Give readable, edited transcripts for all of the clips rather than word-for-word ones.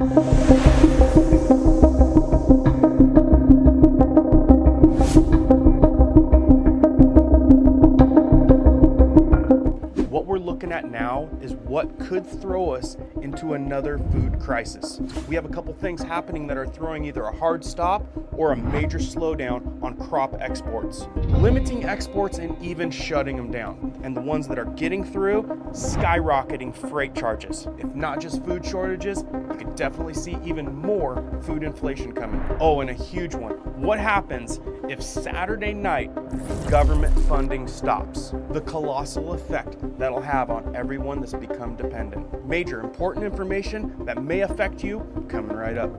What we're looking at now is what could throw us into another food crisis. We have a couple things happening that are throwing either a hard stop or a major slowdown on crop exports, limiting exports and even shutting them down. And the ones that are getting through, skyrocketing freight charges. If not just food shortages, you could definitely see even more food inflation coming. Oh, and a huge one. What happens if Saturday night government funding stops? The colossal effect that'll have on everyone that's become dependent. Major important information that may affect you coming right up.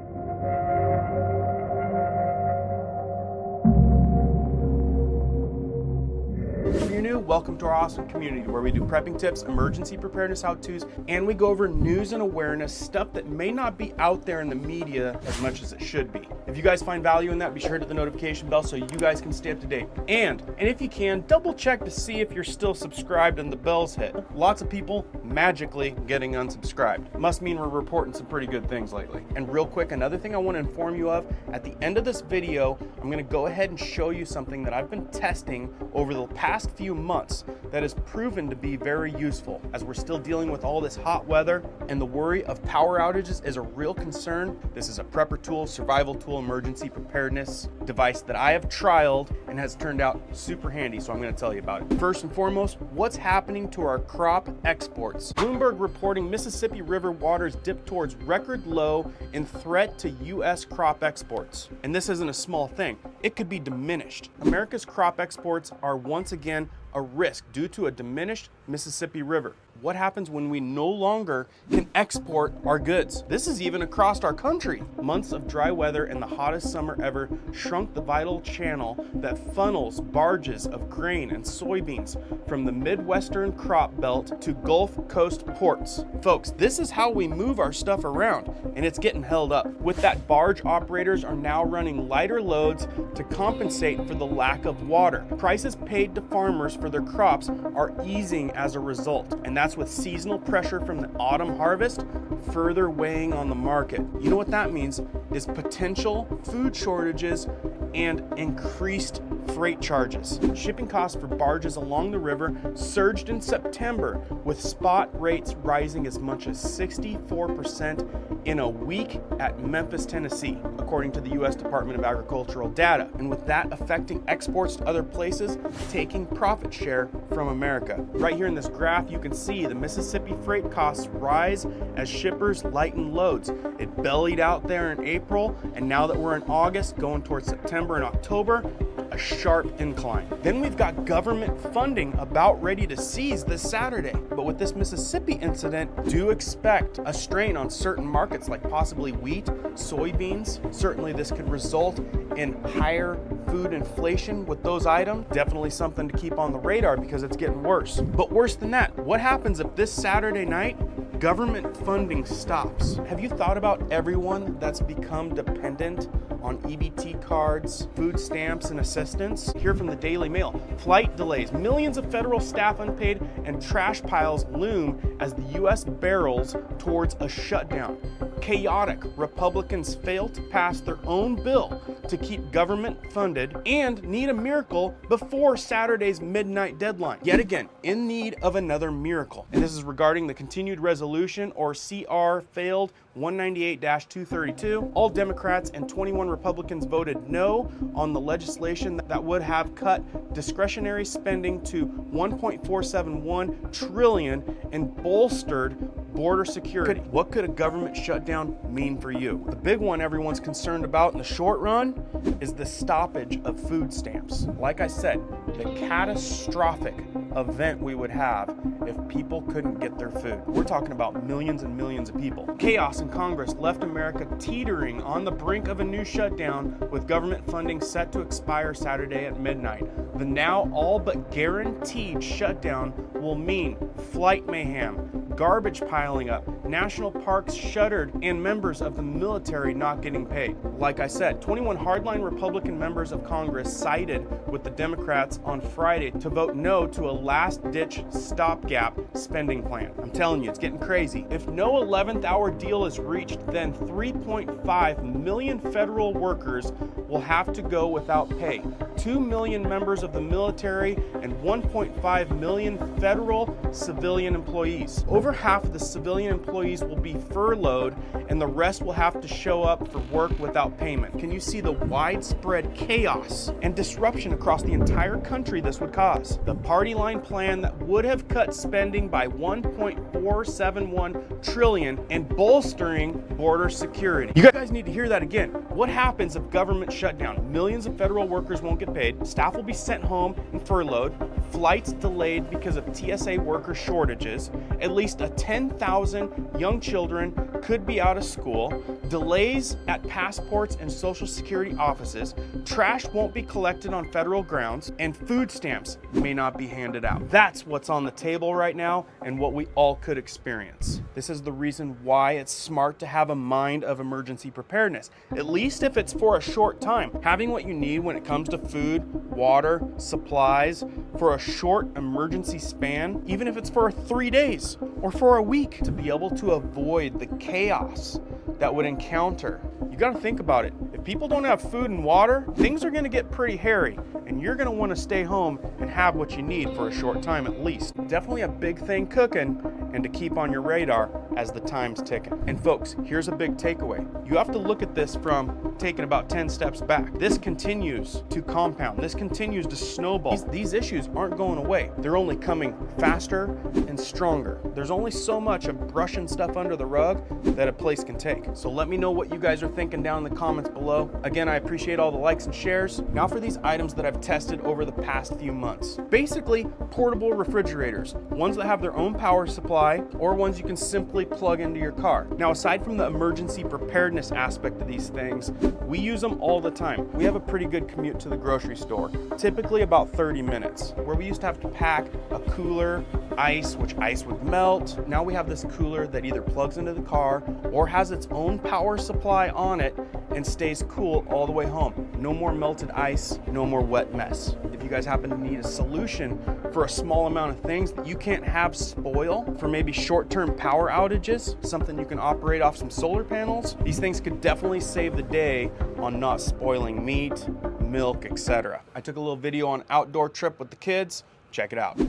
If you're new, welcome to our awesome community where we do prepping tips, emergency preparedness how-tos, and we go over news and awareness, stuff that may not be out there in the media as much as it should be. If you guys find value in that, be sure to hit the notification bell so you guys can stay up to date. And if you can, double check to see if you're still subscribed and the bell's hit. Lots of people magically getting unsubscribed. Must mean we're reporting some pretty good things lately. And real quick, another thing I want to inform you of, at the end of this video, I'm going to go ahead and show you something that I've been testing over the past few months that has proven to be very useful as we're still dealing with all this hot weather and the worry of power outages is a real concern. This is a prepper tool, survival tool, emergency preparedness device that I have trialed and has turned out super handy, so I'm going to tell you about it. First and foremost, what's happening to our crop exports? Bloomberg reporting Mississippi River waters dip towards record low in threat to U.S. crop exports. And this isn't a small thing. It could be diminished. America's crop exports are once again a risk due to a diminished Mississippi River. What happens when we no longer can export our goods? This is even across our country. Months of dry weather and the hottest summer ever shrunk the vital channel that funnels barges of grain and soybeans from the Midwestern crop belt to Gulf Coast ports. Folks, this is how we move our stuff around, and it's getting held up. With that, barge operators are now running lighter loads to compensate for the lack of water. Prices paid to farmers for their crops are easing as a result, and that's with seasonal pressure from the autumn harvest further weighing on the market. You know what that means is potential food shortages and increased freight charges. Shipping costs for barges along the river surged in September, with spot rates rising as much as 64% in a week at Memphis, Tennessee, according to the U.S. Department of Agricultural data. And with that affecting exports to other places, taking profit share from America. Right here in this graph, you can see the Mississippi freight costs rise as shippers lighten loads. It bellied out there in April, and now that we're in August, going towards September and October, a sharp incline. Then we've got government funding about ready to cease this Saturday. But with this Mississippi incident, do expect a strain on certain markets like possibly wheat, soybeans. Certainly this could result in higher food inflation with those items. Definitely something to keep on the radar because it's getting worse. But worse than that, what happens if this Saturday night government funding stops? Have you thought about everyone that's become dependent on EBT cards, food stamps, and assistance? Here from the Daily Mail, flight delays, millions of federal staff unpaid, and trash piles loom as the U.S. barrels towards a shutdown. Chaotic. Republicans fail to pass their own bill to keep government funded and need a miracle before Saturday's midnight deadline. Yet again, in need of another miracle. And this is regarding the continued resolution, or CR failed 198-232. All Democrats and 21 Republicans voted no on the legislation that would have cut discretionary spending to $1.471 trillion and bolstered border security. What could a government shutdown mean for you? The big one everyone's concerned about in the short run is the stoppage of food stamps. Like I said, the catastrophic event we would have if people couldn't get their food. We're talking about millions and millions of people. Chaos in Congress left America teetering on the brink of a new shutdown, with government funding set to expire Saturday at midnight. The now all but guaranteed shutdown will mean flight mayhem, garbage piling up, national parks shuttered, and members of the military not getting paid. Like I said, 21 hardline Republican members of Congress sided with the Democrats on Friday to vote no to a last-ditch stopgap spending plan. I'm telling you, it's getting crazy. If no 11th hour deal is reached, then 3.5 million federal workers will have to go without pay. 2 million members of the military and 1.5 million federal civilian employees. Over half of the civilian employees will be furloughed, and the rest will have to show up for work without payment. Can you see the widespread chaos and disruption across the entire country this would cause? The party line plan that would have cut spending by $1.471 trillion and bolstering border security. You guys need to hear that again. What happens if government shutdown? Millions of federal workers won't get paid, staff will be sent home and furloughed, flights delayed because of TSA worker shortages, at least 10,000 young children could be out of school, delays at passports and Social Security offices, trash won't be collected on federal grounds, and food stamps may not be handed out. That's what's on the table right now and what we all could experience. This is the reason why it's smart to have a mind of emergency preparedness, at least if it's for a short time. Having what you need when it comes to food, water, supplies for a short emergency span, even if it's for 3 days or for a week, to be able to avoid the chaos that would encounter. You got to think about it. If people don't have food and water, things are going to get pretty hairy, and you're going to want to stay home and have what you need for a short time at least. Definitely a big thing cooking and to keep on your radar as the time's ticking. And folks, here's a big takeaway. You have to look at this from taking about 10 steps back. This continues to compound. This continues to snowball. These issues aren't going away. They're only coming faster and stronger. There's only so much of brushing stuff under the rug that a place can take. So let me know what you guys are thinking down in the comments below. Again, I appreciate all the likes and shares. Now for these items that I've tested over the past few months. Basically, portable refrigerators, ones that have their own power supply or ones you can simply plug into your car. Now, aside from the emergency preparedness aspect of these things, we use them all the time. We have a pretty good commute to the grocery store, typically about 30 minutes, where we used to have to pack a cooler, ice, which ice would melt. Now we have this cooler that either plugs into the car or has its own power supply on it and stays cool all the way home. No more melted ice, no more wet mess. If you guys happen to need a solution for a small amount of things that you can't have spoil for maybe short-term power outages, something you can operate off some solar panels, these things could definitely save the day on not spoiling meat, milk, etc. I took a little video on outdoor trip with the kids. Check it out.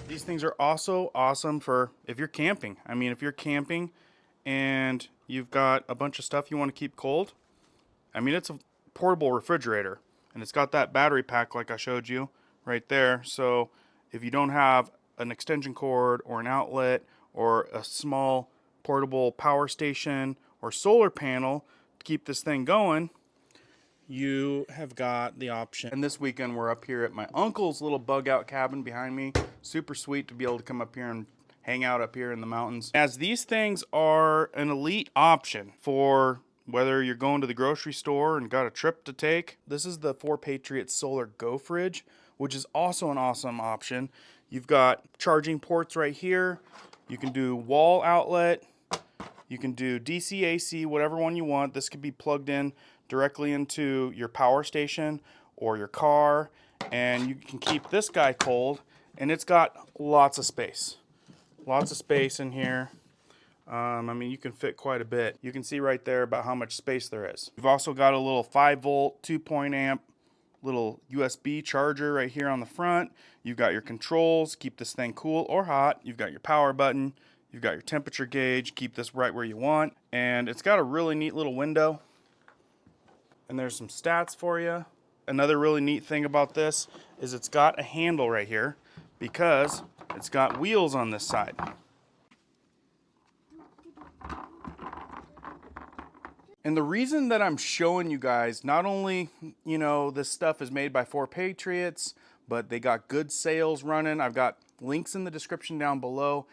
These things are also awesome for if you're camping. I mean, if you're camping and you've got a bunch of stuff you want to keep cold, I mean, it's a portable refrigerator and it's got that battery pack like I showed you right there. So if you don't have an extension cord or an outlet or a small portable power station or solar panel to keep this thing going, you have got the option. And this weekend we're up here at my uncle's little bug out cabin behind me. Super sweet to be able to come up here and hang out up here in the mountains. As these things are an elite option for whether you're going to the grocery store and got a trip to take. This is the 4Patriot Solar Go Fridge, which is also an awesome option. You've got charging ports right here. You can do wall outlet. You can do DC, AC, whatever one you want. This could be plugged in directly into your power station or your car, and you can keep this guy cold, and it's got lots of space in here. I mean, you can fit quite a bit. You can see right there about how much space there is. You've also got a little 5-volt 2-amp little USB charger right here on the front. You've got your controls, keep this thing cool or hot. You've got your power button. You've got your temperature gauge, keep this right where you want. And it's got a really neat little window. And there's some stats for you. Another really neat thing about this is it's got a handle right here because it's got wheels on this side. And the reason that I'm showing you guys, not only, you know, this stuff is made by 4Patriots, but they got good sales running. I've got links in the description down below.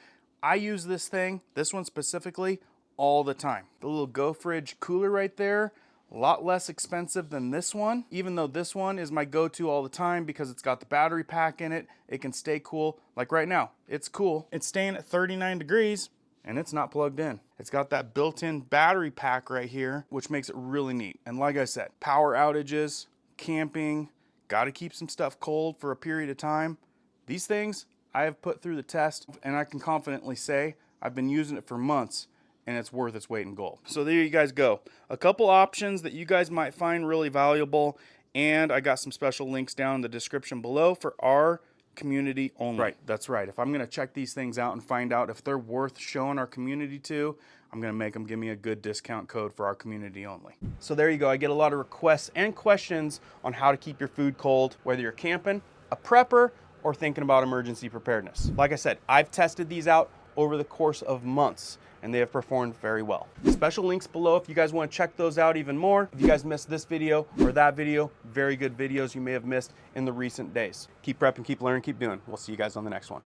I use this thing, this one specifically, all the time. The little Go Fridge cooler right there, A lot less expensive than this one, even though this one is my go-to all the time because it's got the battery pack in it. It can stay cool. Like right now, it's cool. It's staying at 39 degrees and it's not plugged in. It's got that built-in battery pack right here, which makes it really neat. And like I said, power outages, camping, gotta keep some stuff cold for a period of time. These things I have put through the test, and I can confidently say I've been using it for months and it's worth its weight in gold. So there you guys go. A couple options that you guys might find really valuable, and I got some special links down in the description below for our community only. Right, that's right. If I'm gonna check these things out and find out if they're worth showing our community to, I'm gonna make them give me a good discount code for our community only. So there you go. I get a lot of requests and questions on how to keep your food cold, whether you're camping, a prepper, or thinking about emergency preparedness. Like I said, I've tested these out over the course of months, and they have performed very well. Special links below if you guys want to check those out even more. If you guys missed this video or that video, very good videos you may have missed in the recent days. Keep prepping, keep learning, keep doing. We'll see you guys on the next one.